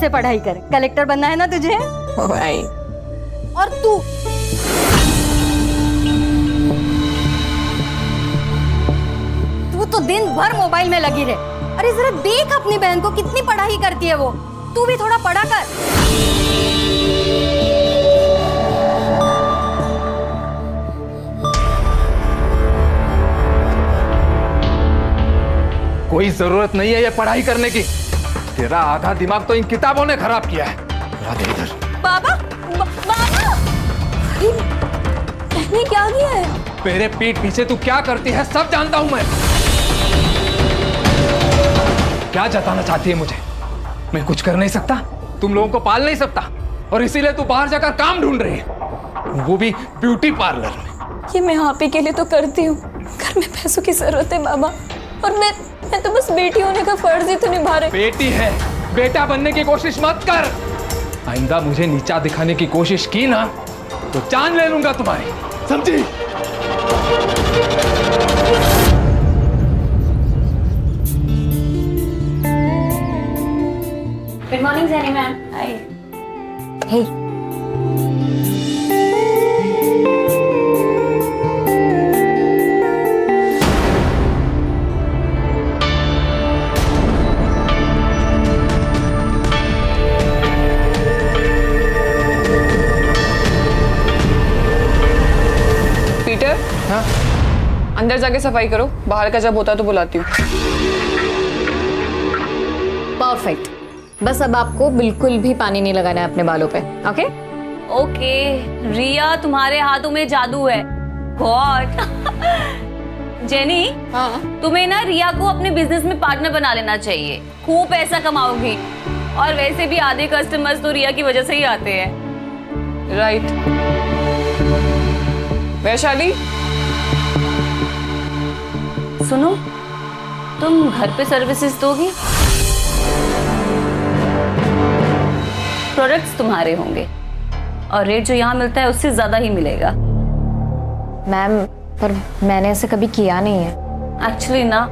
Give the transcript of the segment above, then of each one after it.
से पढ़ाई कर, कलेक्टर बनना है ना तुझे। भाई और तू तो दिन भर मोबाइल में लगी रहे। अरे जरा देख अपनी बहन को, कितनी पढ़ाई करती है वो। तू भी थोड़ा पढ़ा कर। कोई जरूरत नहीं है ये पढ़ाई करने की। तेरा आधा दिमाग तो इन किताबों ने खराब किया है। इधर बाबा, बाबा, बहने क्या किया है? मेरे पीठ पीछे तू क्या करती है सब जानता हूं मैं। क्या जताना चाहती है मुझे? मैं कुछ कर नहीं सकता, तुम लोगों को पाल नहीं सकता, और इसीलिए तू बाहर जाकर काम ढूंढ रही है, वो भी ब्यूटी पार्लर में। ये मैं आप ही के लिए तो करती हूँ, घर में पैसों की जरूरत है बाबा, और मैं तो बस बेटी होने का फर्ज ही तो निभा रही। बेटी है, बेटा बनने की कोशिश मत कर। आइंदा मुझे नीचा दिखाने की कोशिश की ना तो जान ले लूंगा तुम्हारी, समझी? Good morning Jenny ma'am. Hi. Hey Peter, हाँ? अंदर जाके सफाई करो, बाहर का जब होता तो बुलाती हूँ। परफेक्ट। बस अब आपको बिल्कुल भी पानी नहीं लगाना है अपने बालों पे। ओके ओके रिया, तुम्हारे हाथों में जादू है। गॉड। जेनी, तुम्हें ना रिया को अपने बिजनेस में पार्टनर बना लेना चाहिए, खूब पैसा कमाओगी। और वैसे भी आधे कस्टमर्स तो रिया की वजह से ही आते हैं। राइट। वैशाली, सुनो, तुम घर पे सर्विसेज दोगी? प्रोडक्ट्स तुम्हारे होंगे और रेट जो यहाँ मिलता है उससे ज्यादा ही मिलेगा। मैम, पर मैंने ऐसे कभी किया नहीं है। एक्चुअली ना,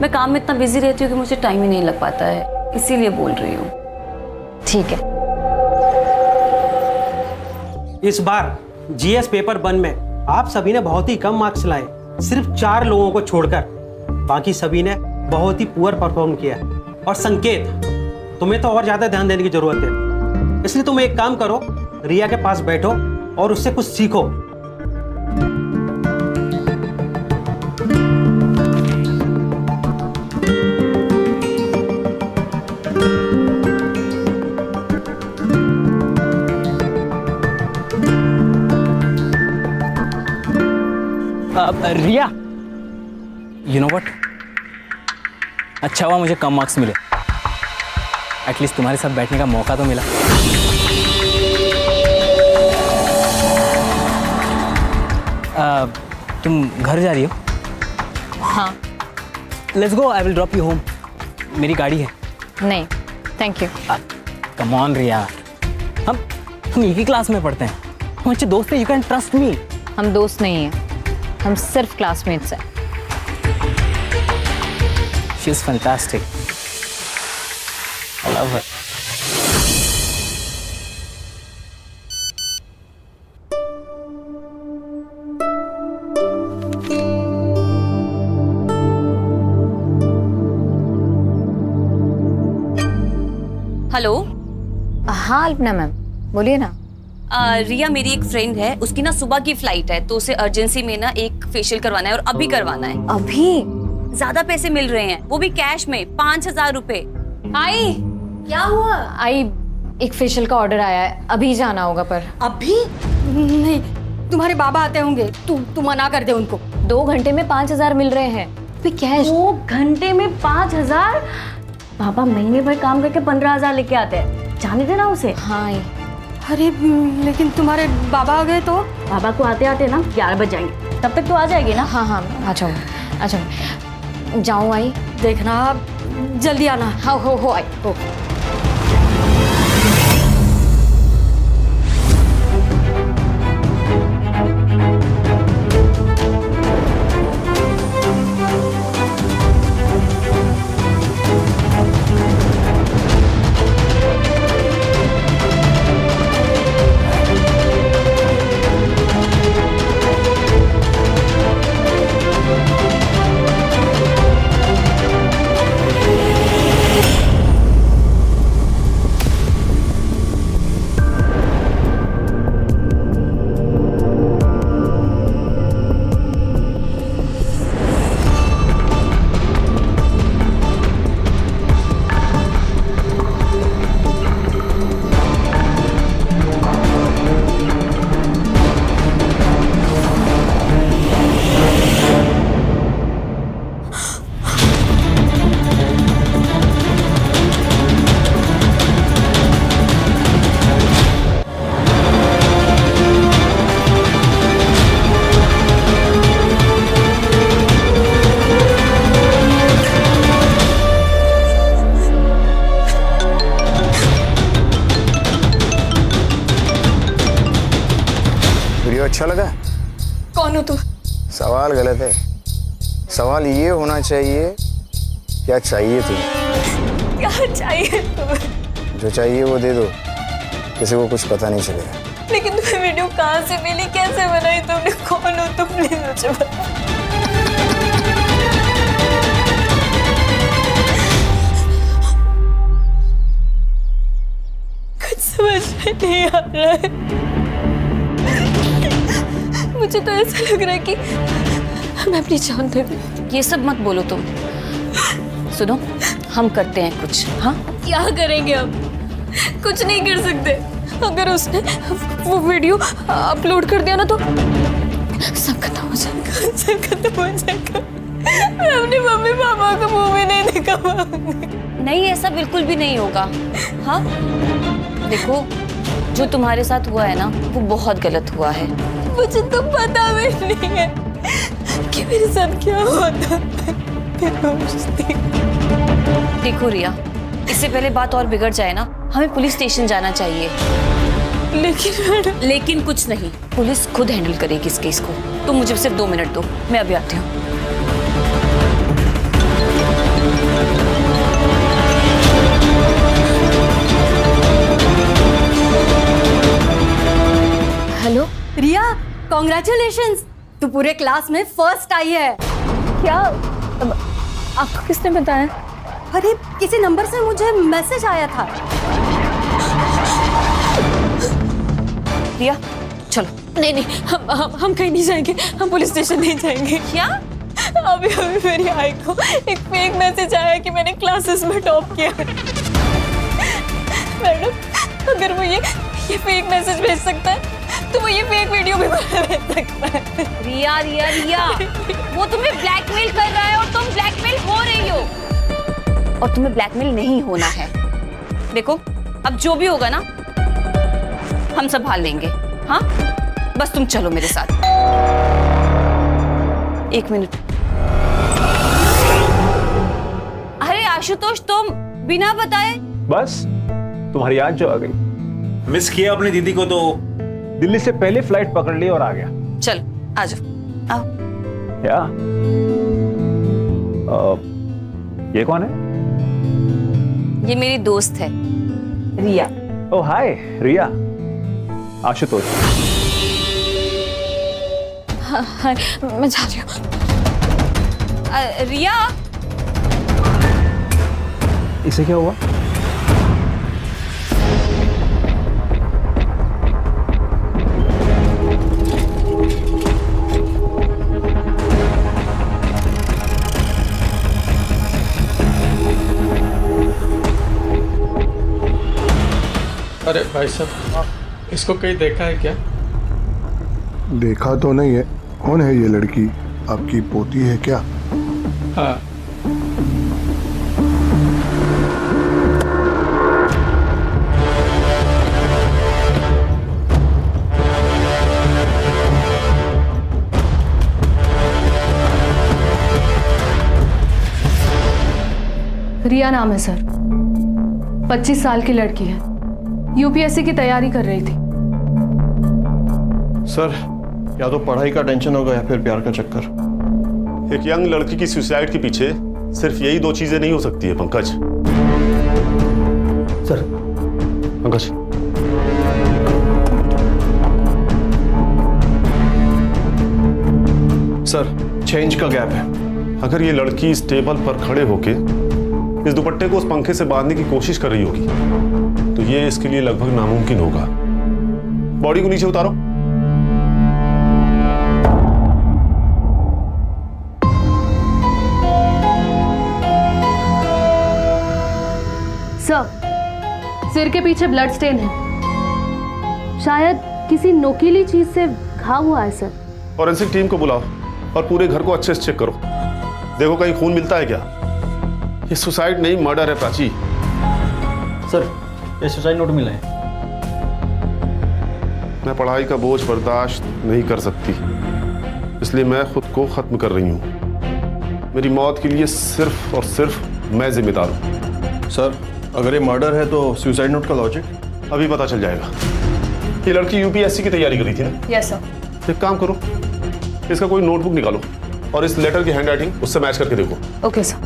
मैं काम में इतना बिजी रहती हूँ कि मुझे टाइम ही नहीं लग पाता है, इसीलिए बोल रही हूँ। ठीक है। इस बार जीएस पेपर 1 में आप सभी ने बहुत ही कम मार्क्स लाए, सिर्फ 4 लोगों को छोड़कर। बाकी सभी ने बहुत ही पुअर परफॉर्म किया। और संकेत, तुम्हें तो और ज्यादा ध्यान देने की जरूरत है, इसलिए तुम एक काम करो, रिया के पास बैठो और उससे कुछ सीखो। रिया, यू नो व्हाट, अच्छा हुआ मुझे कम मार्क्स मिले, एटलीस्ट तुम्हारे साथ बैठने का मौका तो मिला। तुम घर जा रही हो? हाँ। Let's go, I will drop you home. मेरी गाड़ी है। नहीं, थैंक यू। कम ऑन रिया, हम एक ही क्लास में पढ़ते हैं, हम अच्छे दोस्त हैं, यू कैन ट्रस्ट मी। हम दोस्त नहीं हैं, हम सिर्फ क्लासमेट्स हैं। She is fantastic, I love her. Hello. हाँ अल्पना मैम, बोलिए ना। रिया मेरी एक फ्रेंड है, उसकी ना सुबह की फ्लाइट है, तो उसे अर्जेंसी में ना एक फेशियल करवाना है और अभी करवाना है। अभी? ज्यादा पैसे मिल रहे हैं, वो भी कैश में, 5,000 रुपए। आई, क्या हुआ? आई, एक फेशियल का ऑर्डर आया है, अभी जाना होगा। पर अभी नहीं, तुम्हारे बाबा आते होंगे, तू मना कर दे उनको। 2 घंटे में 5,000 मिल रहे हैं, भी कैश। 2 घंटे में 5,000? बाबा महीने भर काम करके 15,000 लेके आते हैं, जाने देना उसे। हाँ। अरे लेकिन तुम्हारे बाबा आ गए तो? बाबा को आते आते ना 11 बज जाएंगे, तब तक तो आ जाएगी ना? हाँ हाँ, आ जाऊँ, आ जाऊँ। जाऊँ आई? देखना जल्दी आना। हाँ, हो आई, हो। वीडियो अच्छा लगा? कौन हो तुम? सवाल गलत है। सवाल ये होना चाहिए, क्या चाहिए तुम्हें? क्या चाहिए तुम्हें? जो चाहिए वो दे दो, किसी को कुछ पता नहीं चलेगा। लेकिन तुम्हें वीडियो कहाँ से मिली, कैसे बनाई तुमने, कौन हो तुम? प्लीज मुझे बता। कुछ समझ में नहीं आ रहा है। मुझे तो ऐसा लग रहा है कि मैं अपनी जान दे दूं। ये सब मत बोलो तुम। सुनो, हम करते हैं कुछ। हाँ, क्या करेंगे हम? कुछ नहीं कर सकते। अगर उसने वो वीडियो अपलोड कर दिया ना तो सब खत्म हो जाएगा, सब खत्म हो जाएगा। मैं अपने मम्मी पापा को मुंह में नहीं दिखा पाऊंगी। नहीं, ऐसा बिल्कुल भी नहीं होगा। हाँ, देखो, जो तुम्हारे साथ हुआ है ना, वो बहुत गलत हुआ है। मुझे तो पता भी नहीं है कि मेरे साथ क्या हुआ था। देखो रिया, इससे पहले बात और बिगड़ जाए ना, हमें पुलिस स्टेशन जाना चाहिए। लेकिन कुछ नहीं, पुलिस खुद हैंडल करेगी इस केस को। तुम मुझे सिर्फ 2 मिनट दो, मैं अभी आती हूँ। हेलो रिया, कॉन्ग्रेचुलेशंस, तू पूरे क्लास में फर्स्ट आई है। क्या? आपको किसने बताया? अरे किसी नंबर से मुझे मैसेज आया था। रिया, चलो। नहीं, हम कहीं नहीं जाएंगे, हम पुलिस स्टेशन नहीं जाएंगे। क्या? अभी मेरी आई को एक फेक मैसेज आया कि मैंने क्लासेस में टॉप किया। मैडम, अगर वो ये फेक मैसेज भेज सकता है तो वो ये फेक वीडियो भी भेज सकता है। रिया रिया रिया, वो तुम्हें ब्लैकमेल कर रहा है और तुम ब्लैकमेल हो रही हो। और तुम्हें ब्लैकमेल नहीं होना है। देखो, अब जो भी होगा ना, हम संभाल लेंगे। हाँ, बस तुम चलो मेरे साथ। 1 मिनट। अरे आशुतोष, तुम बिना बताए? बस तुम्हारी याद जो आ गई। मिस किया अपनी दीदी को तो दिल्ली से पहले फ्लाइट पकड़ ली और आ गया। चलो, आ जाओ, आओ। क्या? ये कौन है? ये मेरी दोस्त है, रिया। ओह हाय रिया। आशुतोष। हाँ, मैं जा रही हूँ। रिया, इसे क्या हुआ? अरे भाई साहब, इसको कहीं देखा है क्या? देखा तो नहीं है। कौन है ये लड़की? आपकी पोती है क्या? हाँ। रिया नाम है सर, 25 साल की लड़की है, यूपीएससी की तैयारी कर रही थी। सर, या तो पढ़ाई का टेंशन होगा या फिर प्यार का चक्कर। एक यंग लड़की की सुसाइड के पीछे सिर्फ यही 2 चीजें नहीं हो सकती है Pankaj. Sir, Pankaj, sir, change का गैप है। अगर ये लड़की इस टेबल पर खड़े होके इस दुपट्टे को उस पंखे से बांधने की कोशिश कर रही होगी तो ये इसके लिए लगभग नामुमकिन होगा। बॉडी को नीचे उतारो। सर, सिर के पीछे ब्लड स्टेन है, शायद किसी नोकीली चीज से घाव हुआ है सर। फॉरेंसिक टीम को बुलाओ और पूरे घर को अच्छे से चेक करो। देखो कहीं खून मिलता है क्या। ये सुसाइड नहीं, मर्डर है प्राची। सर, ये सुसाइड नोट मिला है। मैं पढ़ाई का बोझ बर्दाश्त नहीं कर सकती, इसलिए मैं खुद को खत्म कर रही हूँ। मेरी मौत के लिए सिर्फ और सिर्फ मैं जिम्मेदार हूँ। सर, अगर ये मर्डर है तो सुसाइड नोट का लॉजिक अभी पता चल जाएगा। ये लड़की यूपीएससी की तैयारी करी थी ना? Yes sir. एक काम करो, इसका कोई नोटबुक निकालो और इस लेटर की हैंडराइटिंग उससे मैच करके देखो। Okay sir.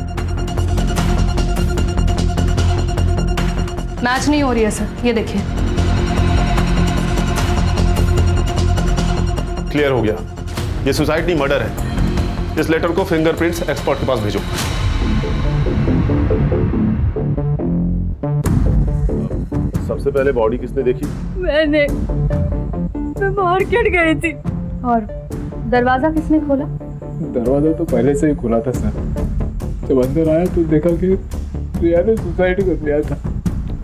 मैच नहीं हो रही है सर, ये देखिए। क्लियर हो गया, ये सुसाइड नहीं मर्डर है। इस लेटर को फिंगरप्रिंट्स एक्सपर्ट के पास भेजो। सबसे पहले बॉडी किसने देखी? मैं मार्केट गई थी। और दरवाजा किसने खोला? दरवाजा तो पहले से ही खुला था सर। जब अंदर आया तो देखा कि रिया ने सुसाइड कर लिया था।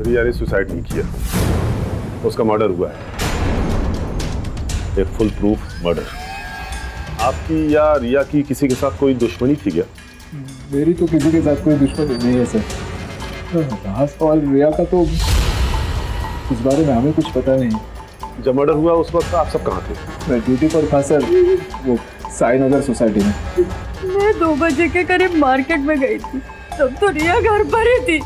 रिया ने सुसाइड नहीं किया, उसका मर्डर हुआ है, एक फुल प्रूफ मर्डर। आपकी या रिया की किसी के साथ कोई दुश्मनी थी क्या? मेरी तो किसी के साथ कोई दुश्मनी नहीं है सर। रहा सवाल रिया का, तो इस बारे में हमें कुछ पता नहीं। जब मर्डर हुआ उस वक्त आप सब कहाँ थे? मैं ड्यूटी पर था सर, वो साई नगर सोसाइटी में। मैं 2 बजे के करीब मार्केट में गई थी, तब तो रिया घर पर ही थी।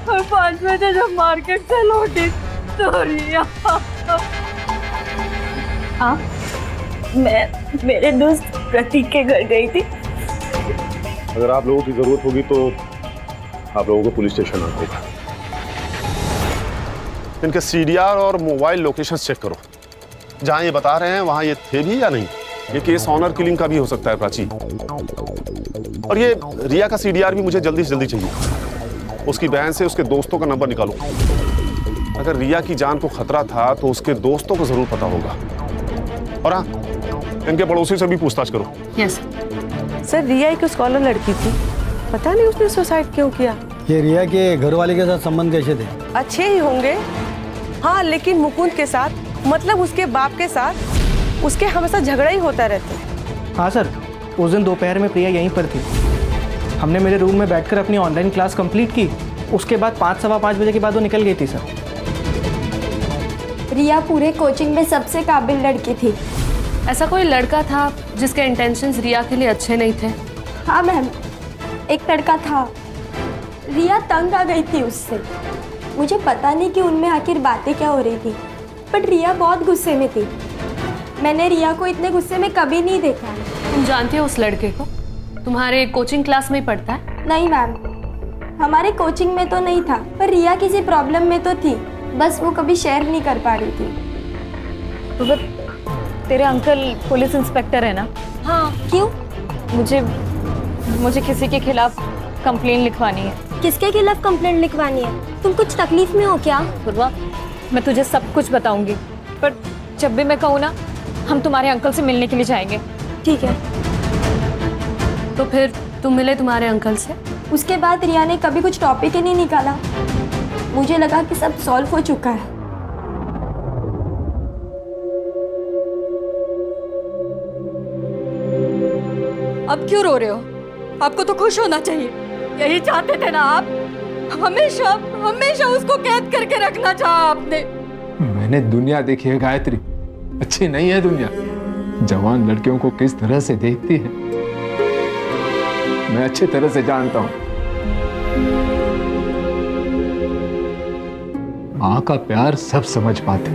और 5 बजे जब मार्केट से लौटी तो रिया। आप? मैं मेरे दोस्त प्रतीक के घर गई थी। अगर आप लोगों की जरूरत होगी तो आप लोगों को पुलिस स्टेशन आना होगा। इनके सीडीआर और मोबाइल लोकेशन चेक करो, जहां ये बता रहे हैं वहां ये थे भी या नहीं। ये केस ऑनर किलिंग का भी हो सकता है प्राची। और ये रिया का सीडीआर भी मुझे जल्दी से जल्दी चाहिए। उसकी बहन से उसके दोस्तों का नंबर निकालो। अगर रिया की जान को खतरा था तो उसके दोस्तों को जरूर पता होगा। और हाँ, इनके पड़ोसी से भी पूछताछ करो। यस सर, रिया एक स्कॉलर लड़की थी, पता नहीं उसने सुसाइड क्यों किया। ये रिया के घर वाले के साथ संबंध कैसे थे? अच्छे ही होंगे, हाँ, लेकिन मुकुंद के साथ, मतलब उसके बाप के साथ उसके हमेशा झगड़ा ही होता रहता। हाँ सर, उस दिन दोपहर में प्रिया यहीं पर थी। हमने मेरे रूम में बैठकर अपनी ऑनलाइन क्लास कंप्लीट की। उसके बाद 5 सवा 5 बजे के बाद वो निकल गई थी सर। रिया पूरे कोचिंग में सबसे काबिल लड़की थी। ऐसा कोई लड़का था जिसके इंटेंशंस रिया के लिए अच्छे नहीं थे? हाँ मैम, एक लड़का था। रिया तंग आ गई थी उससे। मुझे पता नहीं कि उनमें आखिर बातें क्या हो रही थी, बट रिया बहुत गुस्से में थी। मैंने रिया को इतने गुस्से में कभी नहीं देखा। तुम जानती हो उस लड़के को? तुम्हारे कोचिंग क्लास में ही पढ़ता है? नहीं मैम, हमारे कोचिंग में तो नहीं था, पर रिया किसी प्रॉब्लम में तो थी, बस वो कभी शेयर नहीं कर पा रही थी। तेरे अंकल पुलिस इंस्पेक्टर है ना? हाँ, क्यों? मुझे किसी के खिलाफ कंप्लेन लिखवानी है। किसके खिलाफ कंप्लेंट लिखवानी है? तुम कुछ तकलीफ में हो क्या? पूर्वा, मैं तुझे सब कुछ बताऊंगी, पर जब भी मैं कहूँ ना, हम तुम्हारे अंकल से मिलने के लिए जाएंगे। ठीक है। तो फिर तुम मिले तुम्हारे अंकल से? उसके बाद रिया ने कभी कुछ टॉपिक ही नहीं निकाला। मुझे लगा कि सब सॉल्व हो चुका है। अब क्यों रो रहे हो? आपको तो खुश होना चाहिए, यही चाहते थे ना आप? हमेशा हमेशा उसको कैद करके रखना चाहा आपने। मैंने दुनिया देखी है गायत्री, अच्छी नहीं है दुनिया। जवान लड़कियों को किस तरह से देखती है मैं अच्छी तरह से जानता हूं। मां का प्यार सब समझ पाते,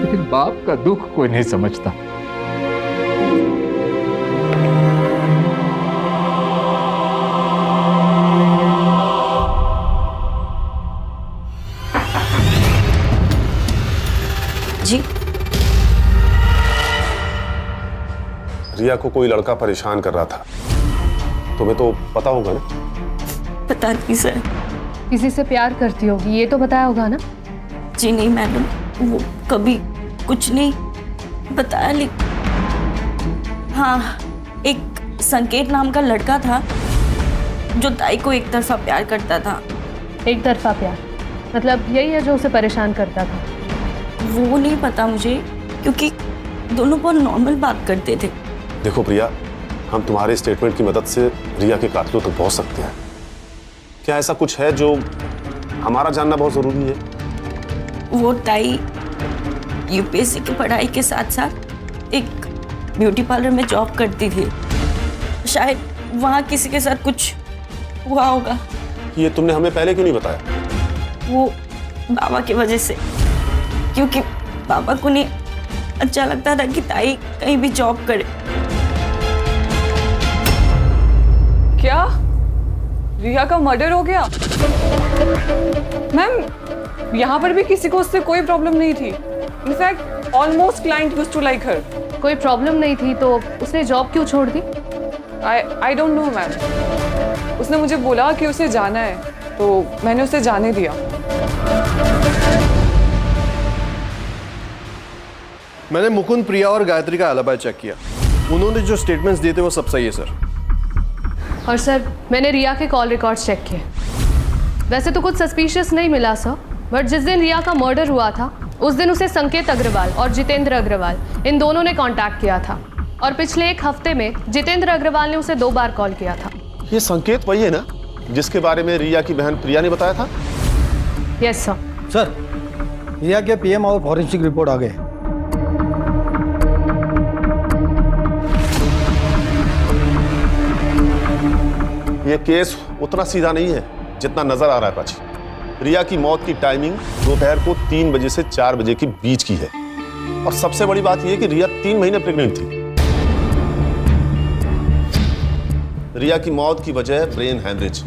लेकिन बाप का दुख कोई नहीं समझता। जी, रिया को कोई लड़का परेशान कर रहा था, तुम्हें तो पता होगा ना? पता नहीं सर। किसी से प्यार करती होगी, ये तो बताया होगा ना? जी नहीं मैडम, वो कभी कुछ नहीं बताया। हाँ, एक संकेत नाम का लड़का था जो ताई को एक तरफा प्यार करता था। एक तरफा प्यार मतलब यही है जो उसे परेशान करता था? वो नहीं पता मुझे, क्योंकि दोनों बहुत नॉर्मल बात करते थे। देखो प्रिया, हम तुम्हारे स्टेटमेंट की मदद से रिया के कातिलों तक पहुंच सकते हैं। क्या ऐसा कुछ है जो हमारा जानना बहुत जरूरी है? वो ताई यूपीएससी की पढ़ाई के साथ साथ एक ब्यूटी पार्लर में जॉब करती थी। शायद वहाँ किसी के साथ कुछ हुआ होगा। ये तुमने हमें पहले क्यों नहीं बताया? वो बाबा की वजह से। क्योंकि पापा को नहीं अच्छा लगता था कि ताई कहीं भी जॉब करे। क्या रिया का मर्डर हो गया? मैम, यहाँ पर भी किसी को उससे कोई प्रॉब्लम नहीं थी। In fact almost client used to like her. कोई प्रॉब्लम नहीं थी तो उसने जॉब क्यों छोड़ दी? I don't know ma'am. उसने मुझे बोला कि उसे जाना है तो मैंने उसे जाने दिया। मैंने मुकुंद, प्रिया और गायत्री का अलावा चेक किया। उन्होंने जो स्टेटमेंट्स दिए थे वो सब सही है सर। और सर, मैंने रिया के कॉल रिकॉर्ड्स चेक किए। वैसे तो कुछ सस्पिशियस नहीं मिला सर, बट जिस दिन रिया का मर्डर हुआ था उस दिन उसे संकेत अग्रवाल और जितेंद्र अग्रवाल इन दोनों ने कांटेक्ट किया था। और पिछले 1 हफ्ते में जितेंद्र अग्रवाल ने उसे 2 बार कॉल किया था। ये संकेत वही है ना जिसके बारे में रिया की बहन प्रिया ने बताया था? Yes sir. सर, रिया के पीएम और फॉरेंसिक रिपोर्ट आ गए। ये केस उतना सीधा नहीं है जितना नजर आ रहा है प्राची। रिया की मौत की टाइमिंग दोपहर को 3 बजे से 4 बजे के बीच की है। और सबसे बड़ी बात यह कि रिया 3 महीने प्रेग्नेंट थी। रिया की मौत की वजह ब्रेन हैमरेज।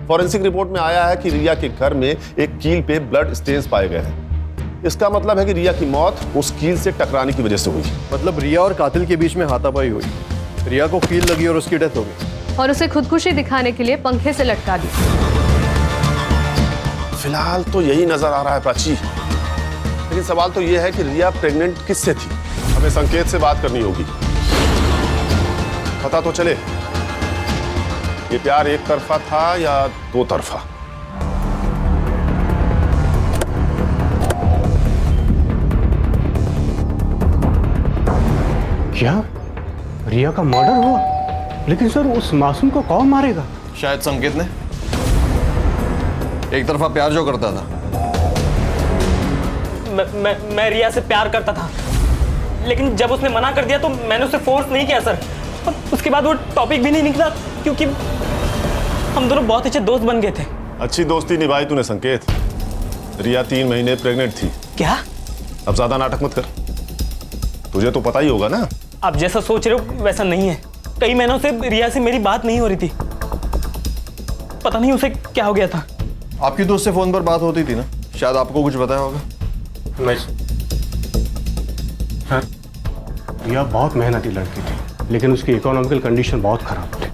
फॉरेंसिक रिपोर्ट में आया है कि रिया के घर में एक कील पे ब्लड स्टेन्स पाए गए हैं। इसका मतलब है कि रिया की मौत उस कील से टकराने की वजह से हुई। मतलब रिया और कातिल के बीच में हाथापाई हुई, रिया को कील लगी और उसकी डेथ हो गई। और उसे खुदकुशी दिखाने के लिए पंखे से लटका दी। फिलहाल तो यही नजर आ रहा है प्राची, लेकिन सवाल तो यह है कि रिया प्रेग्नेंट किससे थी? हमें संकेत से बात करनी होगी। पता तो चले ये प्यार एक तरफा था या 2 तरफा। क्या रिया का मर्डर हुआ? लेकिन सर, उस मासूम को कौन मारेगा? शायद संकेत ने। एक तरफा प्यार जो करता था। मैं रिया से प्यार करता था, लेकिन जब उसने मना कर दिया तो मैंने उसे फोर्स नहीं किया सर। और उसके बाद वो टॉपिक भी नहीं निकला क्योंकि हम दोनों बहुत अच्छे दोस्त बन गए थे। अच्छी दोस्ती निभाई तूने संकेत। रिया 3 महीने प्रेग्नेंट थी। क्या? अब ज्यादा नाटक मत कर, तुझे तो पता ही होगा ना। आप जैसा सोच रहे हो वैसा नहीं है। कई महीनों से रिया से मेरी बात नहीं हो रही थी। पता नहीं उसे क्या हो गया था। आपकी दोस्त से फोन पर बात होती थी ना, शायद आपको कुछ बताया होगा। नहीं सर, रिया बहुत मेहनती लड़की थी, लेकिन उसकी इकोनॉमिकल कंडीशन बहुत खराब थी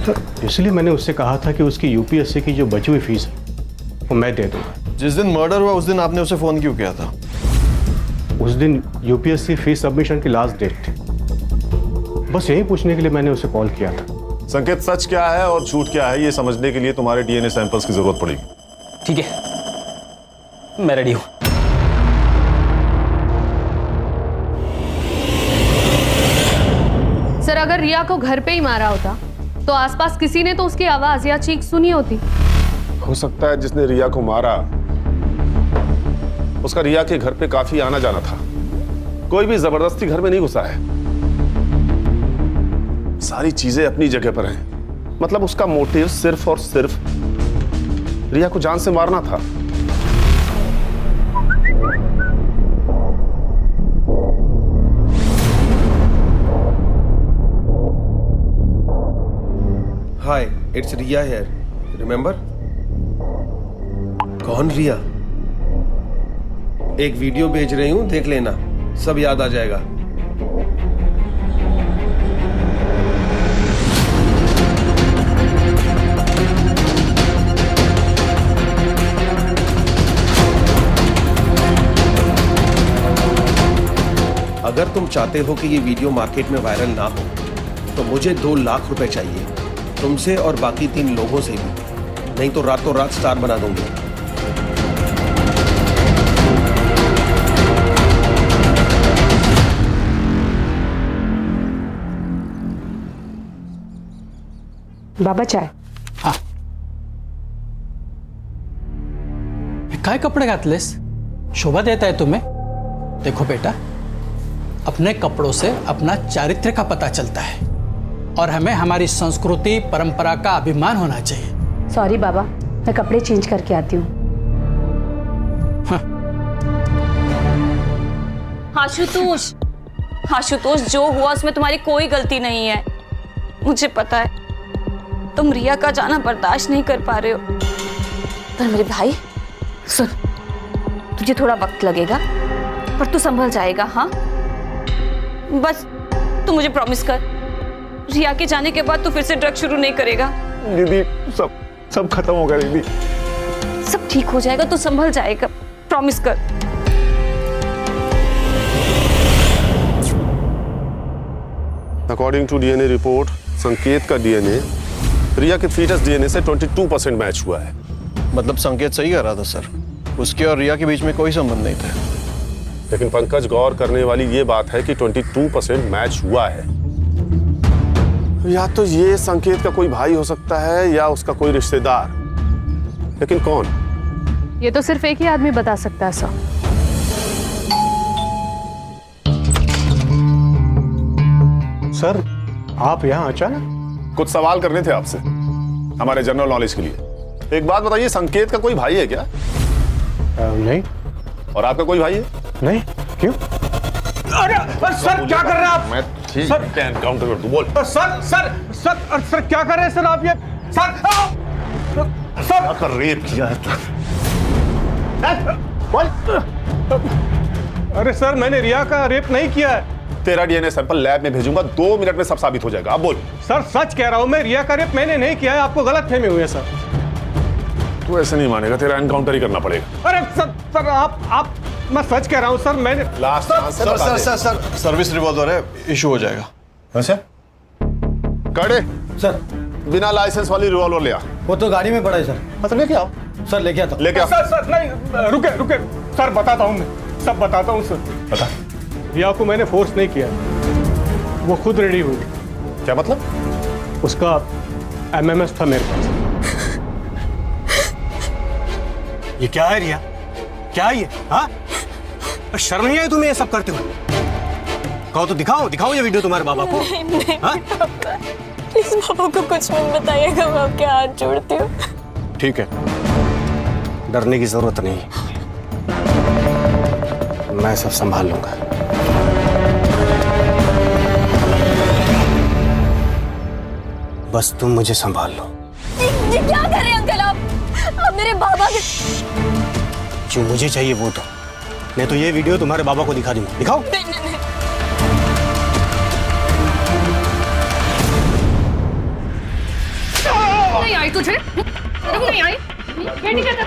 सर। इसलिए मैंने उससे कहा था कि उसकी यूपीएससी की जो बची हुई फीस है वो मैं दे दूंगा। जिस दिन मर्डर हुआ उस दिन आपने उसे फोन क्यों किया था? उस दिन यूपीएससी फीस सबमिशन की लास्ट डेट थी। बस यही पूछने के लिए मैंने उसे कॉल किया था। संकेत, सच क्या है और झूठ क्या है ये समझने के लिए तुम्हारे डीएनए सैंपल्स की जरूरत पड़ेगी। ठीक है, मैं रेडी हूं। सर, अगर रिया को घर पे ही मारा होता तो आसपास किसी ने तो उसकी आवाज या चीख सुनी होती। हो सकता है जिसने रिया को मारा उसका रिया के घर पे काफी आना जाना था। कोई भी जबरदस्ती घर में नहीं घुसा है। सारी चीजें अपनी जगह पर हैं। मतलब उसका मोटिव सिर्फ और सिर्फ रिया को जान से मारना था। हाय, इट्स रिया हियर, रिमेंबर? कौन रिया? एक वीडियो भेज रही हूं, देख लेना, सब याद आ जाएगा। अगर तुम चाहते हो कि ये वीडियो मार्केट में वायरल ना हो तो मुझे 2 लाख रुपए चाहिए, तुमसे और बाकी 3 लोगों से भी, नहीं तो रातों रात स्टार बना दूंगी। बाबा चाय। हाँ, काय कपडे घातलेस? शोभा देता है तुम्हें? देखो बेटा, अपने कपड़ों से अपना चारित्र्य का पता चलता है और हमें हमारी संस्कृति परंपरा का अभिमान होना चाहिए। सॉरी बाबा, मैं कपड़े चेंज करके आती हूँ। आशुतोष, आशुतोष जो हुआ उसमें तुम्हारी कोई गलती नहीं है। मुझे पता है तुम रिया का जाना बर्दाश्त नहीं कर पा रहे हो, पर मेरे भाई सुन, तुझे थोड़ा वक्त लगेगा पर तू संभल जाएगा। हाँ बस तू मुझे प्रॉमिस कर, रिया के जाने के बाद तू फिर से ड्रग शुरू नहीं करेगा। दीदी सब खत्म होगा दीदी। सब ठीक हो जाएगा, तू संभल जाएगा, प्रॉमिस कर। अकॉर्डिंग टू डीएनए रिपोर्ट, संकेत का डीएनए रिया के फीटस डीएनए से 22% मैच हुआ है। मतलब संकेत सही कह रहा था सर, उसके और रिया के बीच में कोई संबंध नहीं था। लेकिन पंकज, गौर करने वाली ये बात है कि 22% मैच हुआ है। या तो ये संकेत का कोई भाई हो सकता है या उसका कोई रिश्तेदार, लेकिन कौन? ये तो सिर्फ एक ही आदमी बता सकता है सर। सर आप यहाँ अचानक? कुछ सवाल करने थे आपसे हमारे जनरल नॉलेज के लिए। एक बात बताइए, संकेत का कोई भाई है क्या? नहीं। और आपका कोई भाई है? नहीं। क्यों? अरे सर क्या कर रहे हैं आप? मैं ठीक एनकाउंटर कर दूं, बोल। सर क्या कर रहे हैं सर आप? ये सर कर रेप किया है अरे सर मैंने रिया का रेप नहीं किया है। तेरा डीएनए सैंपल लैब में भेजूंगा, 2 मिनट में सब साबित हो जाएगा। अब बोल। सर सच कह रहा हूं मैं, रिया का रेप मैंने नहीं किया है, आपको गलतफहमी हुई है सर। तू ऐसे नहीं मानेगा, तेरा एनकाउंटर ही करना पड़ेगा। अरे सर आप मैं सच कह रहा हूं सर, मैंने लास्ट सर सर्विस रिवॉल्वर है, इशू हो जाएगा। अच्छा कड़े सर बिना लाइसेंस वाली रिवॉल्वर ले आ। वो तो गाड़ी में पड़ा है सर। मतलब लेके आओ। सर लेके आता। लेके आओ। सर नहीं, रुके सर, बताता हूं मैं, सब बताता हूं सर। बता। रिया को मैंने फोर्स नहीं किया, वो खुद रेडी हुई। क्या मतलब? उसका एमएमएस था मेरे पास। ये क्या है रिया? क्या है ये? हाँ? शर्म नहीं आई तुम्हें ये सब करते हुए? कहो तो दिखाओ ये वीडियो तुम्हारे बाबा को। नहीं हाँ? पापा, प्लीज पापा को कुछ मत बताइएगा, मैं आपके हाथ जोड़ती हूँ। ठीक है, डरने की जरूरत नहीं, मैं सब संभाल लूंगा। बस तुम मुझे संभाल लो। ये क्या कर रहे हैं अंकल आप मेरे बाबा के। जो मुझे चाहिए वो दो, नहीं तो ये वीडियो तुम्हारे बाबा को दिखा दूंगा। दिखाओ। नहीं। नहीं आई तुझे? नहीं आई? बेटी कैसे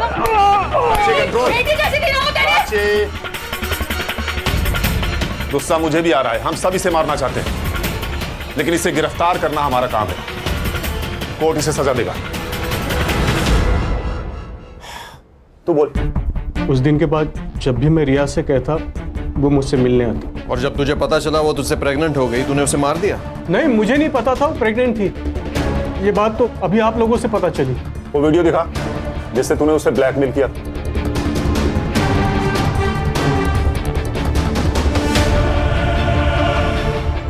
तेरे? गुस्सा मुझे भी आ रहा है, हम सब इसे मारना चाहते हैं, लेकिन इसे गिरफ्तार करना हमारा काम है। कोर्ट इसे सजा देगा। तू बोल। उस दिन के बाद जब भी मैं रिया से कहता, वो मुझसे मिलने आती। और जब तुझे पता चला वो तुझसे प्रेग्नेंट हो गई, तूने उसे मार दिया? नहीं, मुझे नहीं पता था वो प्रेग्नेंट थी। ये बात तो अभी आप लोगों से पता चली। वो वीडियो दिखा जिससे तूने उसे ब्लैकमेल किया।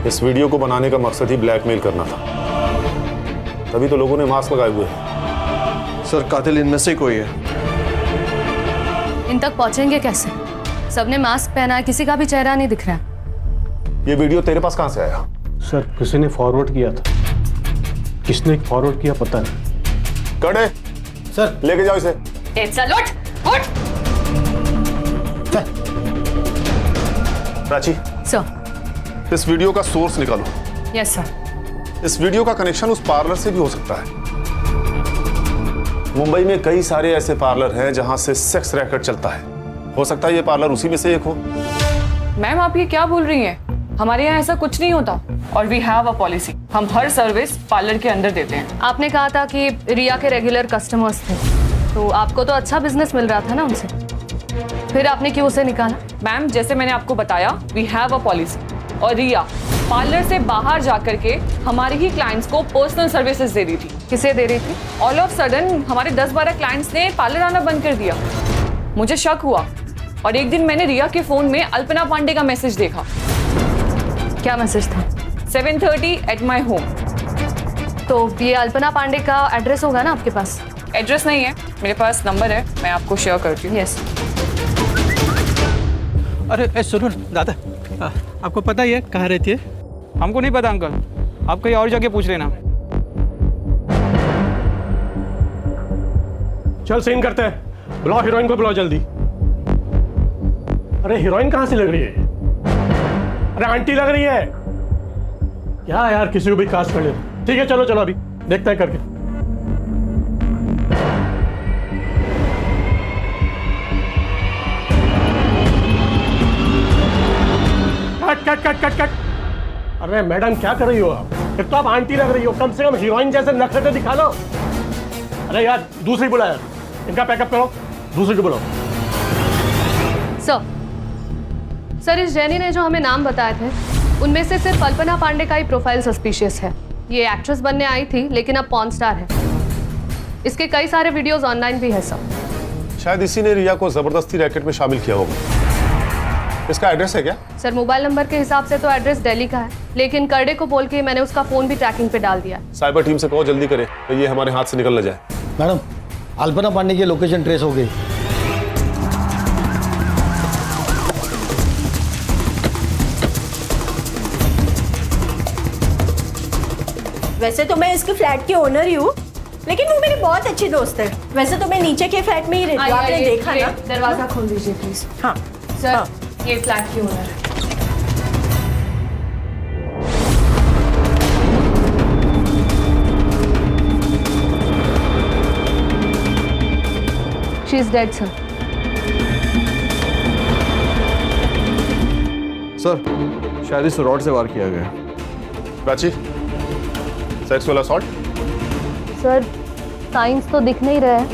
इस वीडियो को बनाने का मकसद ही ब्लैकमेल करना था, तभी तो लोगों ने मास्क लगाए हुए हैं। सर कातिल इनमें से कोई है। इन तक पहुंचेंगे कैसे? सबने मास्क पहना है, किसी का भी चेहरा नहीं दिख रहा। ये वीडियो तेरे पास कहां से आया? सर किसी ने फॉरवर्ड किया था। किसने फॉरवर्ड किया पता नहीं। कड़े सर लेके जाओ इसे। चल उठ। प्राची सर। इस वीडियो का सोर्स निकालो। Yes sir. इस वीडियो का कनेक्शन उस पार्लर से भी हो सकता है। मुंबई में कई सारे ऐसे पार्लर हैं जहां से सेक्स रैकेट चलता है, हो सकता है ये पार्लर उसी में से एक हो। मैम आप ये क्या बोल रही हैं? हमारे यहाँ ऐसा कुछ नहीं होता और वी हैव अ पॉलिसी, हम हर सर्विस पार्लर के अंदर देते हैं। आपने कहा था कि रिया के रेगुलर कस्टमर्स थे, तो आपको तो अच्छा बिजनेस मिल रहा था ना उनसे, फिर आपने क्यों उसे निकाला? मैम जैसे मैंने आपको बताया, वी हैव अ पॉलिसी, और रिया पार्लर से बाहर जाकर के हमारे ही क्लाइंट्स को पर्सनल सर्विसेज दे रही थी। किसे दे रही थी? ऑल ऑफ सडन हमारे 10-12 क्लाइंट्स ने पार्लर आना बंद कर दिया। मुझे शक हुआ और एक दिन मैंने रिया के फोन में अल्पना पांडे का मैसेज देखा। क्या मैसेज था? 7:30 एट माई होम। तो ये अल्पना पांडे का एड्रेस होगा ना आपके पास? एड्रेस नहीं है, मेरे पास नंबर है, मैं आपको शेयर करती हूँ। यस। अरे सुनो दादा, आपको पता ही है कहाँ रहती है? हमको नहीं पता अंकल, आप कहीं और जाके पूछ लेना। चल सीन करते हैं, बुलाओ हीरोइन को, बुलाओ जल्दी। अरे हीरोइन कहाँ से लग रही है? अरे आंटी लग रही है क्या यार, किसी को भी कास्ट कर ले। ठीक है चलो चलो अभी देखते हैं करके। Cut cut cut cut cut. अरे मैडम क्या कर रही हो आप? एक तो आप आंटी लग रही हो, कम से कम हीरोइन जैसे नखरे दिखा लो। अरे यार दूसरी बुला यार, इनका पैकअप करो, दूसरी को बुलाओ। सर इस जैनी ने जो हमें नाम बताए थे उनमें से सिर्फ अल्पना पांडे का ही प्रोफाइल सस्पिशियस है। ये एक्ट्रेस बनने आई थी लेकिन अब पॉर्न स्टार है। इसके कई सारे वीडियोस ऑनलाइन भी है सर। शायद इसी ने रिया को जबरदस्ती रैकेट में शामिल किया होगा। इसका एड्रेस है क्या? सर मोबाइल नंबर के हिसाब से तो एड्रेस दिल्ली का है, लेकिन करडे को बोल के मैंने उसका फोन भी ट्रैकिंग पे डाल दिया। साइबर टीम से कहो जल्दी करे तो ये हमारे हाथ से निकल न जाए। मैडम अल्पना पांडे की लोकेशन ट्रेस हो गई। वैसे तो मैं इसके फ्लैट की ओनर ही हूँ, लेकिन वो मेरी बहुत अच्छी दोस्त है। वैसे तो मैं नीचे के फ्लैट में ही रहती हूँ, आपने देखा ना। दरवाजा खोल दीजिए प्लीज। हाँ सर ये फ्लैट की ओनर है। She is dead sir. Sir शायद इस रॉड से वार किया गया। Prachi, sexual assault? Sir science तो दिख नहीं रहा है,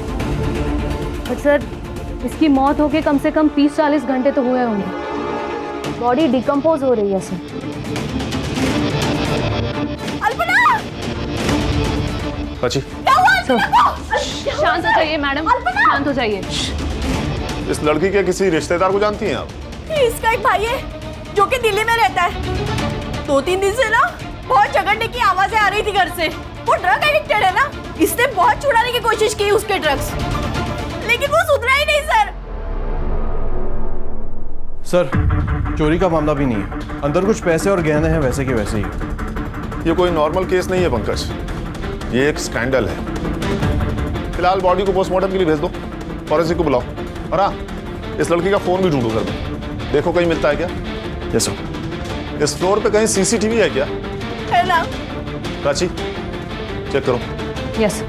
बट सर इसकी मौत होके कम से कम 30-40 घंटे तो हुए होंगे। बॉडी डिकम्पोज हो रही है सर। अल्पना! प्राची, शांत हो जाइए मैडम, शांत हो जाइए। इस लड़की के किसी रिश्तेदार को जानती हैं आप? इसका एक भाई है जो कि दिल्ली में रहता है। 2-3 दिन से ना बहुत झगड़ने की आवाजें आ रही थी घर से। वो ड्रग एडिक्टेड है ना, इसने बहुत छुड़ाने की कोशिश की उसके ड्रग्स, लेकिन वो सुधरा ही नहीं सर। सर चोरी का मामला भी नहीं है, अंदर कुछ पैसे और गहने हैं वैसे के वैसे ही। ये कोई नॉर्मल केस नहीं है पंकज, ये एक स्कैंडल है। फिलहाल बॉडी को पोस्टमार्टम के लिए भेज दो, फॉरेंसिक को बुलाओ, और हाँ इस लड़की का फोन भी ढूंढो घर में, देखो कहीं मिलता है क्या। Yes sir. इस फ्लोर पे कहीं सीसीटीवी है क्या? है ना। प्राची चेक करो। यस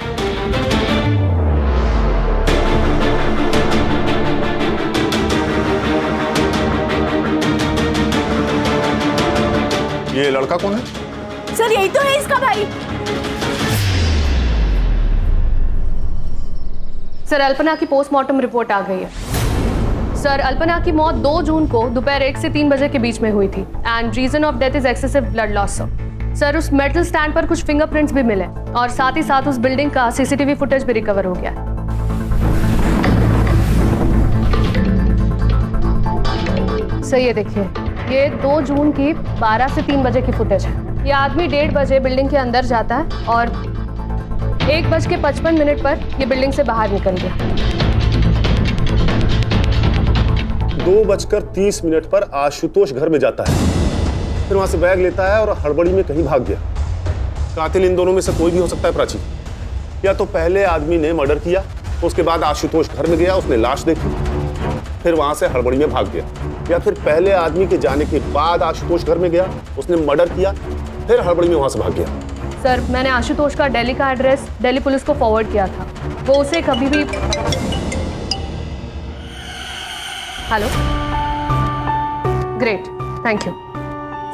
ये लड़का कौन है? सर यही तो है इसका भाई। सर अल्पना की पोस्टमार्टम रिपोर्ट आ गई है। सर अल्पना की मौत 2 जून को दोपहर 1 से 3 बजे के बीच में हुई थी and reason of death is excessive blood loss. Sir उस मेटल स्टैंड पर कुछ फिंगरप्रिंट्स भी मिले और साथ ही साथ उस बिल्डिंग का सीसीटीवी फुटेज भी रिकवर हो गया। सर ये देखिए, ये 2 जून की 12 से 3 बजे की फुटेज है। ये आदमी 1:30 बजे बिल्डिंग के अंदर जाता है और 1:55 पर ये बिल्डिंग से बाहर निकल गया। 2:30 पर आशुतोष घर में जाता है, फिर वहां से बैग लेता है और हड़बड़ी में कहीं भाग गया। कातिल इन दोनों में से कोई भी हो सकता है प्राची। या तो पहले आदमी ने मर्डर किया, उसके बाद आशुतोष घर में गया, उसने लाश देखी, फिर वहां से हड़बड़ी में भाग गया, या फिर पहले आदमी के जाने के बाद आशुतोष घर में गया, उसने मर्डर किया, फिर हड़बड़ी में वहां से भाग गया। सर मैंने आशुतोष का दिल्ली का एड्रेस दिल्ली पुलिस को फॉरवर्ड किया था, वो उसे कभी भी। Hello, great, thank you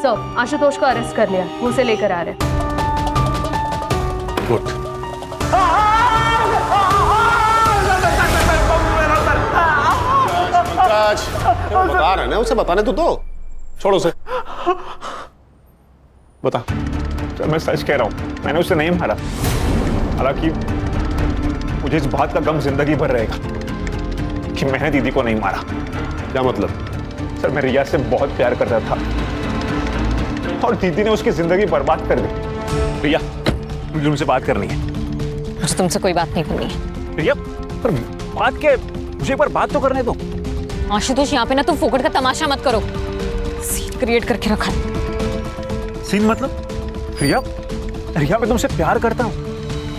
sir. Ashutosh को अरेस्ट कर लिया, वो उसे लेकर आ रहे हैं। गुड। बता रहे ना, उसे बताने तो दो, छोड़ो उसे। बता। मैं सच कह रहा हूँ, मैंने उसे नहीं मारा। हालांकि मुझे इस बात का गम जिंदगी भर रहेगा कि मैंने दीदी को नहीं मारा। क्या मतलब? सर मैं रिया से बहुत प्यार करता था और दीदी ने उसकी जिंदगी बर्बाद कर दी। रिया मुझे तुमसे बात करनी है। मुझे तुमसे कोई बात नहीं करनी है। रिया पर बात क्या, मुझे एक बार बात तो करने दो। आशुतोष यहाँ पे ना तुम फोकट का तमाशा मत करो। सीधा क्रिएट करके रखा है। सीन मतलब? रिया, रिया मैं तुमसे प्यार करता हूँ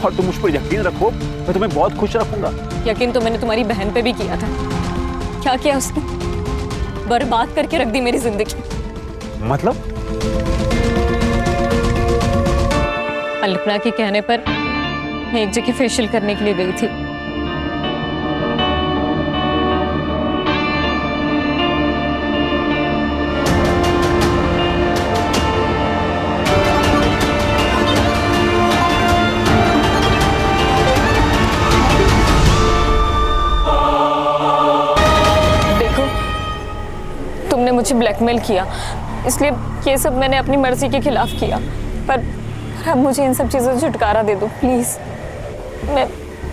और तुम मुझ पर यकीन रखो, मैं तुम्हें बहुत खुश रखूंगा। यकीन तो मैंने तुम्हारी बहन पे भी किया था। क्या किया उसने? बर्बाद करके रख दी मेरी जिंदगी। मतलब? अल्पना के कहने पर मैं एक जगह फेशियल करने के लिए गई थी। तुमने मुझे ब्लैकमेल किया, इसलिए ये सब मैंने अपनी मर्जी के खिलाफ किया। पर अब मुझे इन सब चीज़ों से छुटकारा दे दो प्लीज़।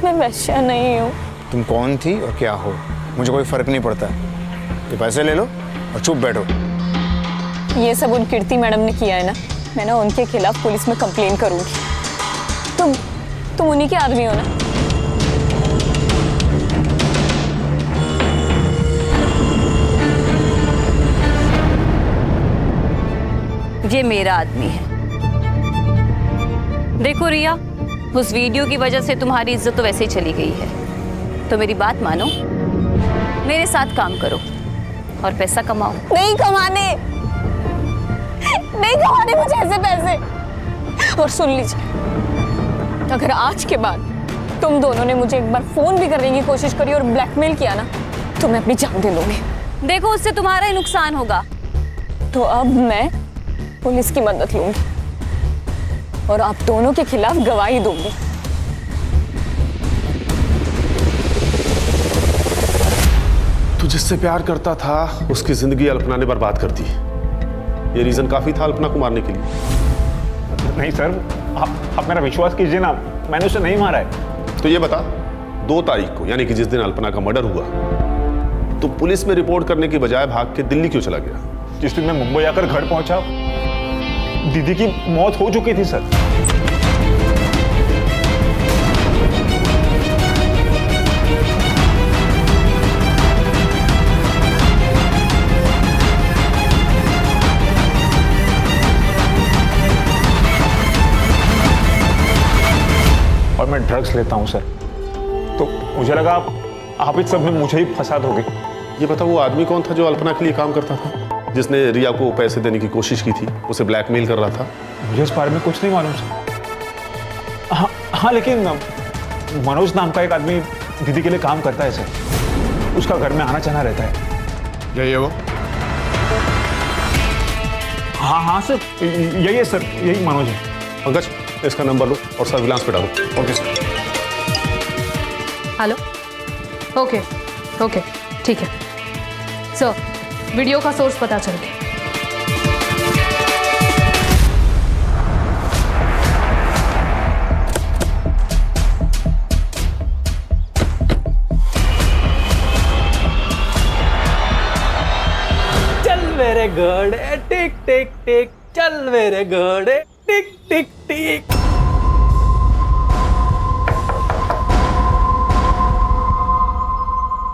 मैं वैश्या नहीं हूँ। तुम कौन थी और क्या हो मुझे कोई फर्क नहीं पड़ता। ये पैसे ले लो और चुप बैठो। ये सब उन कीर्ति मैडम ने किया है ना, मैं ना उनके खिलाफ पुलिस में कंप्लेन करूँगी। तुम उन्हीं के आदमी हो ना? ये मेरा आदमी है। देखो रिया, उस वीडियो की वजह से तुम्हारी इज्जत तो वैसे ही चली गई है, तो मेरी बात मानो, मेरे साथ काम करो और पैसा कमाओ। नहीं कमाने मुझे ऐसे पैसे। और सुन लीजिए, अगर आज के बाद तुम दोनों ने मुझे एक बार फोन भी करने की कोशिश करी और ब्लैकमेल किया ना, तो मैं अपनी जान दे लूंगी। देखो उससे तुम्हारा ही नुकसान होगा। तो अब मैं पुलिस की मदद लूंगी और आप दोनों के खिलाफ गवाही दूंगी। तू जिससे प्यार करता था उसकी जिंदगी अल्पना ने बर्बाद कर दी। ये रीजन काफी था अल्पना को मारने के लिए। नहीं सर, आप मेरा विश्वास कीजिए ना, मैंने उसे नहीं मारा है। तो ये बता, 2 तारीख को यानी कि जिस दिन अल्पना का मर्डर हुआ, तो पुलिस में रिपोर्ट करने की बजाय भाग के दिल्ली क्यों चला गया? जिस दिन मैं मुंबई आकर घर पहुंचा, दीदी की मौत हो चुकी थी सर। और मैं ड्रग्स लेता हूं सर, तो मुझे लगा आप इस सब में मुझे ही फंसा दोगे। ये बता, वो आदमी कौन था जो अल्पना के लिए काम करता था, जिसने रिया को पैसे देने की कोशिश की थी, उसे ब्लैकमेल कर रहा था? मुझे इस बारे में कुछ नहीं मालूम सर। हाँ, लेकिन मनोज नाम का एक आदमी दीदी के लिए काम करता है सर। उसका घर में आना जाना रहता है। यही है वो? हाँ सर, यही है सर, यही मनोज है। पंकज, इसका नंबर लो और सर्विलांस पे डालो। Okay sir. हेलो, ओके ठीक है सर, वीडियो का सोर्स पता चल गया। चल मेरे घोड़े टिक टिक टिक, चल मेरे घोड़े टिक टिक टिक।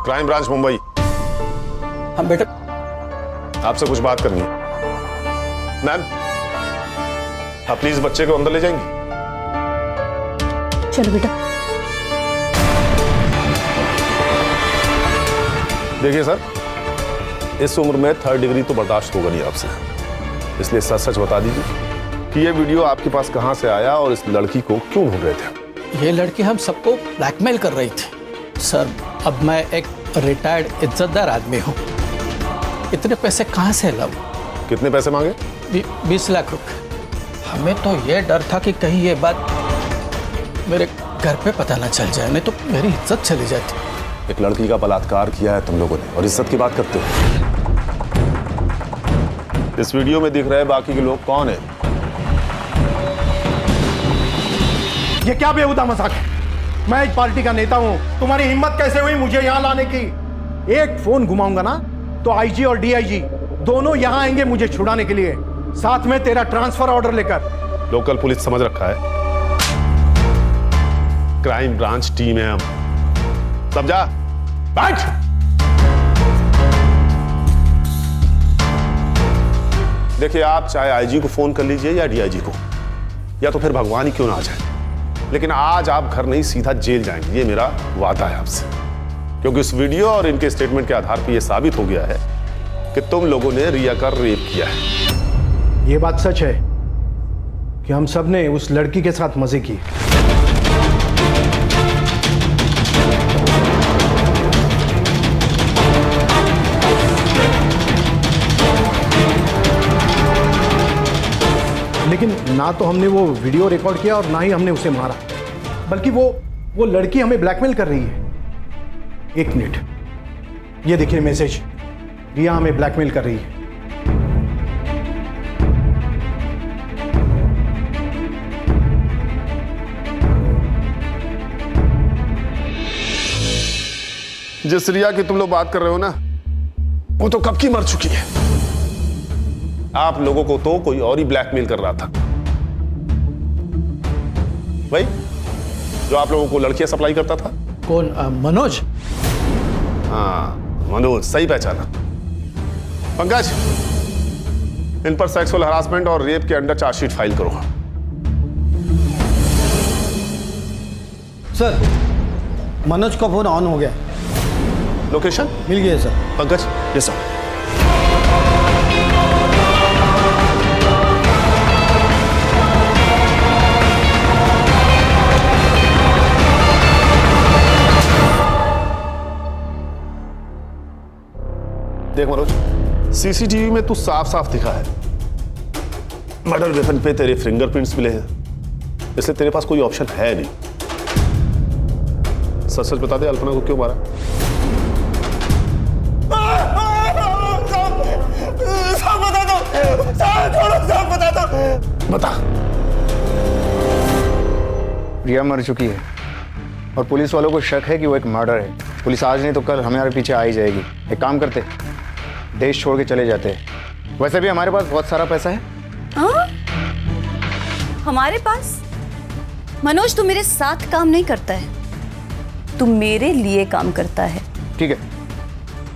Crime branch Mumbai. हाँ बेटा, आपसे कुछ बात करनी है। मैम, आप प्लीज बच्चे को अंदर ले जाएंगे? चलो बेटा। देखिए सर, इस उम्र में 3rd डिग्री तो बर्दाश्त होगा नहीं आपसे, इसलिए सच सच बता दीजिए कि ये वीडियो आपके पास कहां से आया और इस लड़की को क्यों ढूंढ रहे थे? ये लड़की हम सबको ब्लैकमेल कर रही थी सर। अब मैं एक रिटायर्ड इज्जतदार आदमी हूँ, इतने पैसे कहाँ से लाऊं? कितने पैसे मांगे? 20 लाख रुपए। हमें तो ये डर था कि कहीं ये बात मेरे घर पे पता ना चल जाए, नहीं तो मेरी इज्जत चली जाती। एक लड़की का बलात्कार किया है तुम लोगों ने और इज्जत की बात करते हो। इस वीडियो में दिख रहे बाकी के लोग कौन है? ये क्या बेहुदा मजाक है? मैं एक पार्टी का नेता हूं, तुम्हारी हिम्मत कैसे हुई मुझे यहां लाने की? एक फोन घुमाऊंगा ना तो आईजी और डीआईजी दोनों यहां आएंगे मुझे छुड़ाने के लिए, साथ में तेरा ट्रांसफर ऑर्डर लेकर। लोकल पुलिस समझ रखा है, क्राइम ब्रांच टीम है हम। सब जा बैठ। देखिए, आप चाहे आईजी को फोन कर लीजिए या डीआईजी को, या तो फिर भगवान ही क्यों ना आ जाए, लेकिन आज आप घर नहीं सीधा जेल जाएंगे, ये मेरा वादा है आपसे। क्योंकि इस वीडियो और इनके स्टेटमेंट के आधार पर यह साबित हो गया है कि तुम लोगों ने रिया का रेप किया है। ये बात सच है कि हम सब ने उस लड़की के साथ मजे किए। लेकिन ना तो हमने वो वीडियो रिकॉर्ड किया और ना ही हमने उसे मारा, बल्कि वो लड़की हमें ब्लैकमेल कर रही है। एक मिनट, ये देखिए मैसेज, रिया हमें ब्लैकमेल कर रही है। जिस रिया की तुम लोग बात कर रहे हो ना, वो तो कब की मर चुकी है। आप लोगों को तो कोई और ही ब्लैकमेल कर रहा था, भाई जो आप लोगों को लड़कियां सप्लाई करता था। कौन? मनोज? हाँ, मनोज, सही पहचाना। पंकज, इन पर सेक्सुअल हरासमेंट और रेप के अंडर चार्जशीट फाइल करो। सर, मनोज का फोन ऑन हो गया। लोकेशन मिल गया सर। पंकज, ये सर। देख मनोज, सीसीटीवी में तू साफ साफ दिखा है, मर्डर वेपन पे तेरे फिंगरप्रिंट्स मिले हैं, इसलिए तेरे पास कोई ऑप्शन है नहीं। सच सच बता दे, अल्पना को क्यों मारा? सब बता दो, सब बता दो। बता। रिया मर चुकी है और पुलिस वालों को शक है कि वो एक मर्डर है। पुलिस आज नहीं तो कल हमारे पीछे आ ही जाएगी। एक काम करते, देश छोड़ के चले जाते हैं। वैसे भी हमारे पास बहुत सारा पैसा है। हाँ? हमारे पास? मनोज, तू मेरे साथ काम नहीं करता है, तू मेरे लिए काम करता है। ठीक है,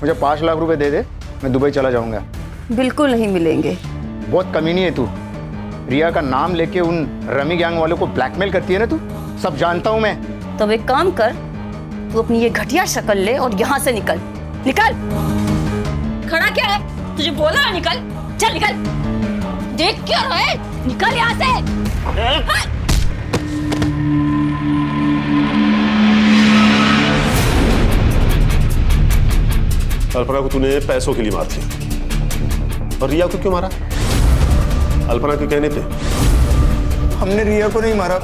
मुझे 5 लाख रुपए दे दे, मैं दुबई चला जाऊंगा। बिल्कुल नहीं मिलेंगे। बहुत कमीनी है तू। रिया का नाम लेके उन रमी गैंग वालों को ब्लैकमेल करती है ना तू, सब जानता हूं मैं। तब एक काम कर, तू अपनी ये घटिया शक्ल ले और यहाँ से निकल। निकल। खड़ा क्या है? तुझे बोला ना निकल। चल निकल। देख क्या रहा है? निकल यहाँ से। अल्पना को तूने पैसों के लिए मार दिया, और रिया को क्यों मारा? अल्पना के कहने पे। हमने रिया को नहीं मारा,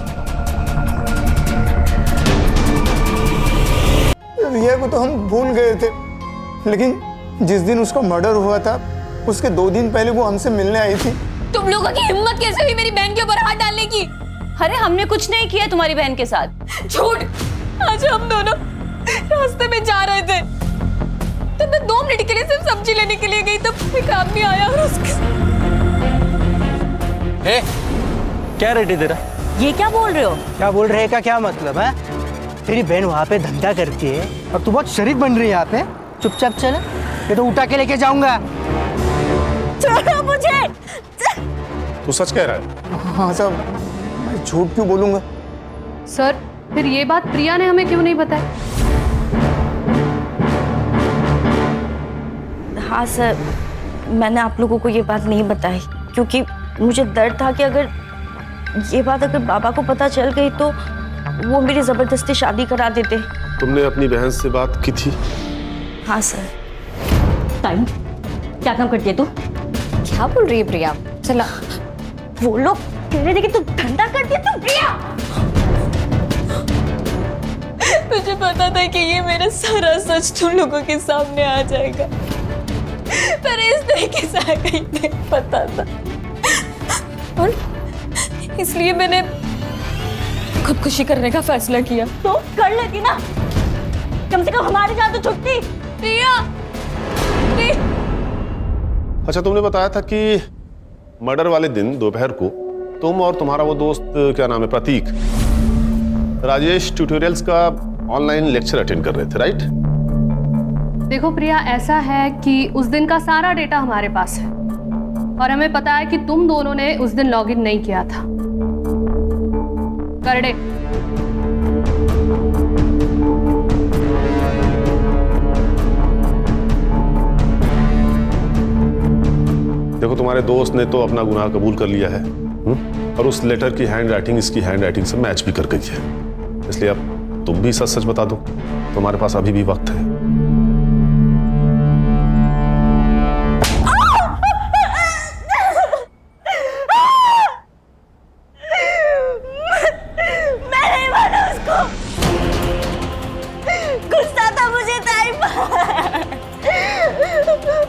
रिया को तो हम भूल गए थे, लेकिन जिस दिन उसका मर्डर हुआ था उसके 2 दिन पहले वो हमसे मिलने आई थी। तुम लोगों की हिम्मत कैसे हुई मेरी बहन के ऊपर हाथ डालने की? अरे हमने कुछ नहीं किया तुम्हारी बहन के साथ। झूठ। आज हम दोनों रास्ते में जा रहे थे, तो मैं 2 मिनट के लिए सिर्फ सब्जी लेने के लिए गई, तब एक आदमी आया और उसके। ए, क्या रेट है तेरा? ये क्या बोल रहे हो? क्या बोल रहे का क्या मतलब है? तेरी बहन वहाँ पे धंधा करती है और तू बहुत शरीफ बन रही है यहाँ पे। चुपचाप चल, ये तो उठा के लेके जाऊंगा। छोड़ो मुझे। तू सच कह रहा है? हाँ साहब, मैं झूठ क्यों बोलूंगा? सर, फिर ये बात प्रिया ने हमें क्यों नहीं बताई? हाँ सर, मैंने आप लोगों को ये बात नहीं बताई क्योंकि मुझे डर था कि अगर ये बात अगर बाबा को पता चल गई तो वो मेरी जबरदस्ती शादी करा देते। तुमने अपनी बहन से बात की थी? हाँ सर। टाइम क्या काम करती है तू? क्या बोल रही है प्रिया? चला, वो लोग कह रहे थे कि तू धंधा करती है। तू प्रिया, मुझे पता था कि ये मेरा सारा सच तुम लोगों के सामने आ जाएगा, पर इस तरीके से आएगा ही नहीं पता था, और इसलिए मैंने खुदकुशी करने का फैसला किया। तो कर लेती ना, कम से कम हमारी जान तो छुटती। प्रिया, अच्छा, तुमने बताया था कि मर्डर वाले दिन दोपहर को तुम और तुम्हारा वो दोस्त, क्या नाम है, प्रतीक, राजेश ट्यूटोरियल्स का ऑनलाइन लेक्चर अटेंड कर रहे थे, राइट? देखो प्रिया, ऐसा है कि उस दिन का सारा डेटा हमारे पास है और हमें पता है कि तुम दोनों ने उस दिन लॉगिन नहीं किया था। करडे, देखो तुम्हारे दोस्त ने तो अपना गुनाह कबूल कर लिया है और उस लेटर की हैंड राइटिंग इसकी हैंड राइटिंग से मैच भी कर गई है, इसलिए अब तुम भी सच सच बता दो, तुम्हारे पास अभी भी वक्त है। मैं नहीं माना उसको, गुस्सा था मुझे टाइम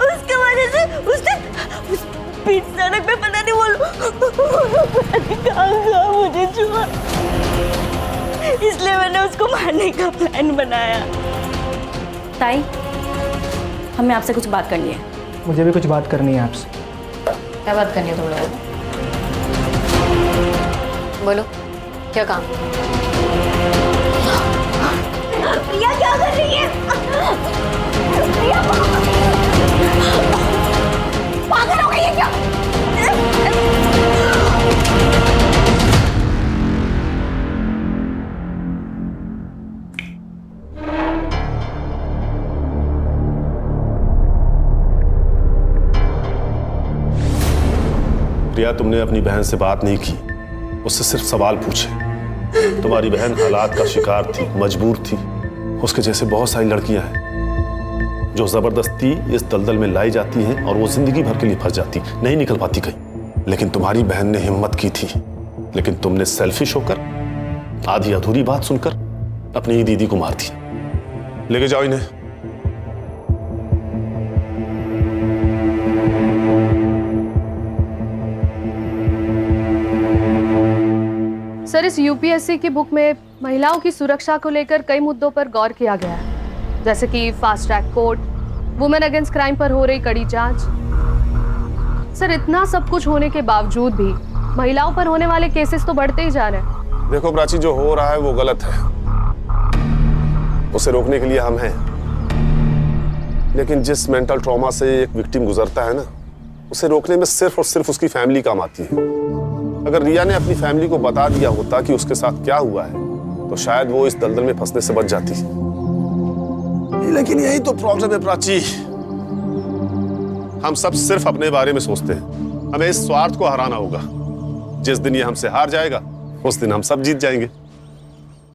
उसकी वजह से उसने बीच सड़क पे पता नहीं कहाँ मुझे छुआ, इसलिए मैंने उसको मारने का प्लान बनाया। ताई, हमें आपसे कुछ बात करनी है। मुझे भी कुछ बात करनी है आपसे। क्या बात करनी है तुम लोगों को? बोलो, क्या काम? प्रिया क्या कर रही है? प्रिया पागल हो गई है क्या? प्रिया, तुमने अपनी बहन से बात नहीं की, उससे सिर्फ सवाल पूछे। तुम्हारी बहन हालात का शिकार थी, मजबूर थी। उसके जैसे बहुत सारी लड़कियां हैं जो जबरदस्ती इस दलदल में लाई जाती हैं और वो जिंदगी भर के लिए फंस जाती, नहीं निकल पाती कहीं। लेकिन तुम्हारी बहन ने हिम्मत की थी, लेकिन तुमने सेल्फिश होकर आधी अधूरी बात सुनकर अपनी ही दीदी को मार दिया। लेके जाओ इन्हें। सर, इस यूपीएससी की बुक में महिलाओं की सुरक्षा को लेकर कई मुद्दों पर गौर किया गया है, जैसे कि fast track court, women against crime पर हो रही कड़ी जांच। सर, इतना सब कुछ होने के बावजूद भी महिलाओं पर होने वाले केसेस तो बढ़ते ही जा रहे हैं। देखो प्राची, जो हो रहा है वो गलत है, उसे रोकने के लिए हम हैं। लेकिन जिस मेंटल ट्रॉमा से एक विक्टिम गुजरता है ना, उसे रोकने में सिर्फ और सिर्फ उसकी फैमिली काम आती है। अगर रिया ने अपनी फैमिली को बता दिया होता कि उसके साथ क्या हुआ है, तो शायद वो इस दलदल में फंसने से बच जाती। लेकिन यही तो प्रॉब्लम है प्राची, हम सब सिर्फ अपने बारे में सोचते हैं। हमें इस स्वार्थ को हराना होगा। जिस दिन ये हमसे हार जाएगा, उस दिन हम सब जीत जाएंगे।